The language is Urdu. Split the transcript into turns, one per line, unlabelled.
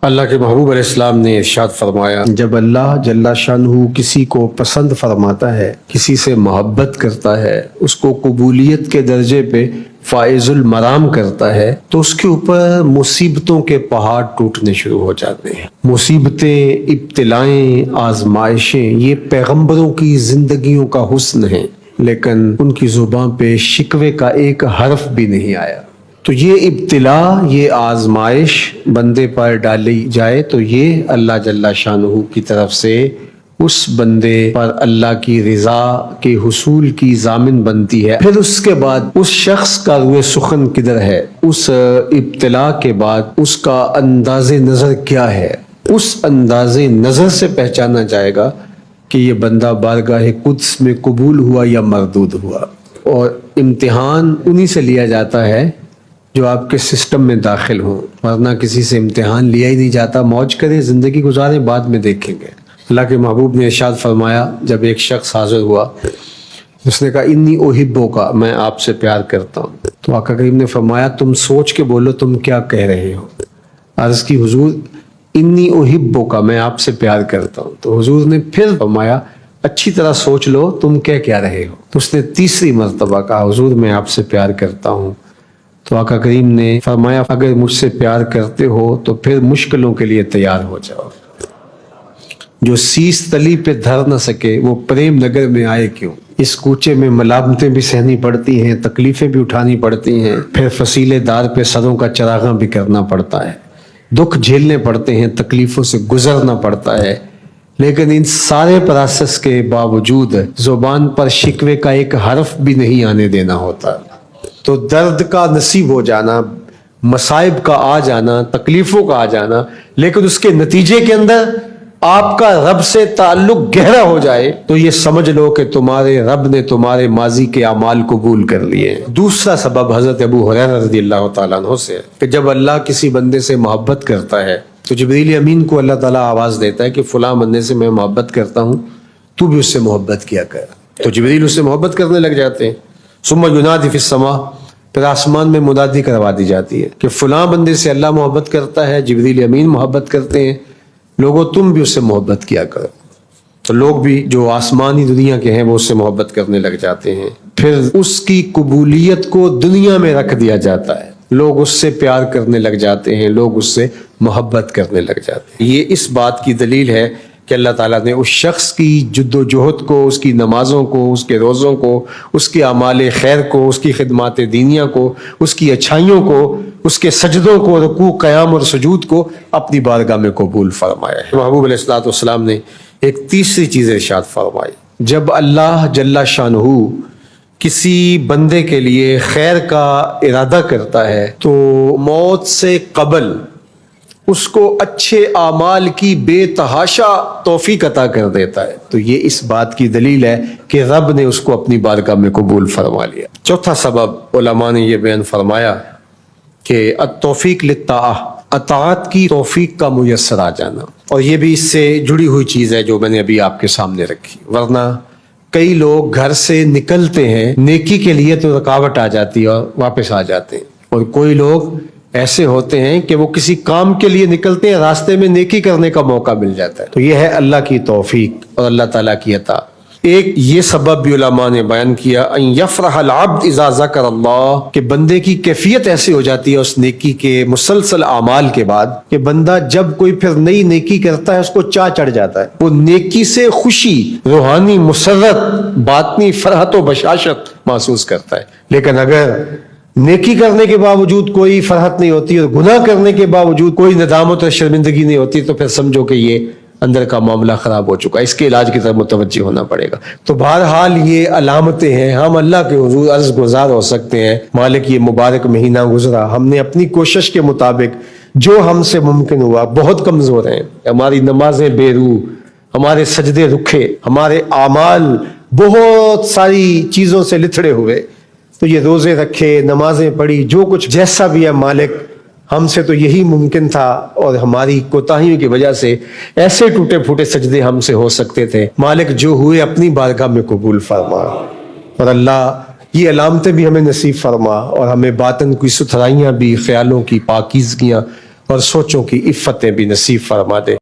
اللہ کے محبوب علیہ السلام نے ارشاد فرمایا، جب اللہ جل شانہ کسی کو پسند فرماتا ہے، کسی سے محبت کرتا ہے، اس کو قبولیت کے درجے پہ فائز المرام کرتا ہے، تو اس کے اوپر مصیبتوں کے پہاڑ ٹوٹنے شروع ہو جاتے ہیں۔ مصیبتیں، ابتلائیں، آزمائشیں یہ پیغمبروں کی زندگیوں کا حسن ہیں، لیکن ان کی زبان پہ شکوے کا ایک حرف بھی نہیں آیا۔ تو یہ ابتلا، یہ آزمائش بندے پر ڈالی جائے تو یہ اللہ جل شانہ کی طرف سے اس بندے پر اللہ کی رضا کے حصول کی ضامن بنتی ہے۔ پھر اس کے بعد اس شخص کا روئے سخن کدھر ہے، اس ابتلا کے بعد اس کا انداز نظر کیا ہے، اس انداز نظر سے پہچانا جائے گا کہ یہ بندہ بارگاہ قدس میں قبول ہوا یا مردود ہوا۔ اور امتحان انہی سے لیا جاتا ہے جو آپ کے سسٹم میں داخل ہوں، ورنہ کسی سے امتحان لیا ہی نہیں جاتا۔ موج کریں، زندگی گزاریں، بعد میں دیکھیں گے۔ اللہ کے محبوب نے ارشاد فرمایا، جب ایک شخص حاضر ہوا، اس نے کہا انی احبو کا، میں آپ سے پیار کرتا ہوں۔ تو آقا کریم نے فرمایا تم سوچ کے بولو تم کیا کہہ رہے ہو۔ عرض کی حضور انی احبو کا، میں آپ سے پیار کرتا ہوں۔ تو حضور نے پھر فرمایا اچھی طرح سوچ لو تم کیا رہے ہو۔ تو اس نے تیسری مرتبہ کہا حضور میں آپ سے پیار کرتا ہوں۔ تو آقا کریم نے فرمایا اگر مجھ سے پیار کرتے ہو تو پھر مشکلوں کے لیے تیار ہو جاؤ۔ جو سیس تلی پہ دھر نہ سکے وہ پریم نگر میں آئے کیوں۔ اس کوچے میں ملامتیں بھی سہنی پڑتی ہیں، تکلیفیں بھی اٹھانی پڑتی ہیں، پھر فصیلے دار پہ سروں کا چراغاں بھی کرنا پڑتا ہے، دکھ جھیلنے پڑتے ہیں، تکلیفوں سے گزرنا پڑتا ہے، لیکن ان سارے پروسیس کے باوجود زبان پر شکوے کا ایک حرف بھی نہیں آنے دینا ہوتا۔ تو درد کا نصیب ہو جانا، مصائب کا آ جانا، تکلیفوں کا آ جانا، لیکن اس کے نتیجے کے اندر آپ کا رب سے تعلق گہرا ہو جائے تو یہ سمجھ لو کہ تمہارے رب نے تمہارے ماضی کے اعمال قبول کر لیے ہیں۔ دوسرا سبب حضرت ابو ہریرہ رضی اللہ تعالیٰ عنہ سے ہے کہ جب اللہ کسی بندے سے محبت کرتا ہے تو جبریل امین کو اللہ تعالیٰ آواز دیتا ہے کہ فلاں بندے سے میں محبت کرتا ہوں، تو بھی اس سے محبت کیا کر۔ تو جبریل اس سے محبت کرنے لگ جاتے ہیں۔ ثم ینادی فی السماء، پھر آسمان میں منادی کروا دی جاتی ہے کہ فلاں بندے سے اللہ محبت کرتا ہے، جبریل امین محبت کرتے ہیں، لوگوں تم بھی اس سے محبت کیا کرو۔ تو لوگ بھی جو آسمانی دنیا کے ہیں وہ اس سے محبت کرنے لگ جاتے ہیں۔ پھر اس کی قبولیت کو دنیا میں رکھ دیا جاتا ہے، لوگ اس سے پیار کرنے لگ جاتے ہیں، لوگ اس سے محبت کرنے لگ جاتے ہیں۔ یہ اس بات کی دلیل ہے کہ اللہ تعالیٰ نے اس شخص کی جد و جہد کو، اس کی نمازوں کو، اس کے روزوں کو، اس کے اعمال خیر کو، اس کی خدمات دینیہ کو، اس کی اچھائیوں کو، اس کے سجدوں کو، رکوع، قیام اور سجود کو اپنی بارگاہ میں قبول فرمایا ہے۔ محبوب علیہ الصلوۃ والسلام نے ایک تیسری چیز ارشاد فرمائی، جب اللہ جل شانہ کسی بندے کے لیے خیر کا ارادہ کرتا ہے تو موت سے قبل اس کو اچھے اعمال کی بے تحاشا توفیق عطا کر دیتا ہے۔ تو یہ اس بات کی دلیل ہے کہ رب نے اس کو اپنی بارگاہ میں قبول فرما لیا۔ چوتھا سبب علماء نے یہ بیان فرمایا کہ التوفیق للطاعہ، اطاعت کی توفیق کا میسر آ جانا، اور یہ بھی اس سے جڑی ہوئی چیز ہے جو میں نے ابھی آپ کے سامنے رکھی۔ ورنہ کئی لوگ گھر سے نکلتے ہیں نیکی کے لیے تو رکاوٹ آ جاتی ہے اور واپس آ جاتے ہیں، اور کوئی لوگ ایسے ہوتے ہیں کہ وہ کسی کام کے لیے نکلتے ہیں، راستے میں نیکی کرنے کا موقع مل جاتا ہے۔ تو یہ ہے اللہ کی توفیق اور اللہ تعالیٰ کی عطا۔ ایک یہ سبب بھی علماء نے بیان کیا، ان یفرح العبد اذا ذکر اللہ، کہ بندے کی کیفیت ایسی ہو جاتی ہے اس نیکی کے مسلسل اعمال کے بعد کہ بندہ جب کوئی پھر نئی نیکی کرتا ہے اس کو چاہ چڑھ جاتا ہے، وہ نیکی سے خوشی، روحانی مسرت، باطنی فرحت و بشاشت محسوس کرتا ہے۔ لیکن اگر نیکی کرنے کے باوجود کوئی فرحت نہیں ہوتی اور گناہ کرنے کے باوجود کوئی ندامت اور شرمندگی نہیں ہوتی تو پھر سمجھو کہ یہ اندر کا معاملہ خراب ہو چکا ہے، اس کے علاج کی طرف متوجہ ہونا پڑے گا۔ تو بہرحال یہ علامتیں ہیں، ہم اللہ کے حضور عرض گزار ہو سکتے ہیں، مالک یہ مبارک مہینہ گزرا، ہم نے اپنی کوشش کے مطابق جو ہم سے ممکن ہوا، بہت کمزور ہیں، ہماری نمازیں بے روح، ہمارے سجدے رکھے، ہمارے اعمال بہت ساری چیزوں سے لتھڑے ہوئے، تو یہ روزے رکھے، نمازیں پڑھی، جو کچھ جیسا بھی ہے مالک ہم سے تو یہی ممکن تھا، اور ہماری کوتاہیوں کی وجہ سے ایسے ٹوٹے پھوٹے سجدے ہم سے ہو سکتے تھے، مالک جو ہوئے اپنی بارگاہ میں قبول فرما، اور اللہ یہ علامتیں بھی ہمیں نصیب فرما، اور ہمیں باطن کی ستھرائیاں بھی، خیالوں کی پاکیزگیاں اور سوچوں کی عفتیں بھی نصیب فرما دے.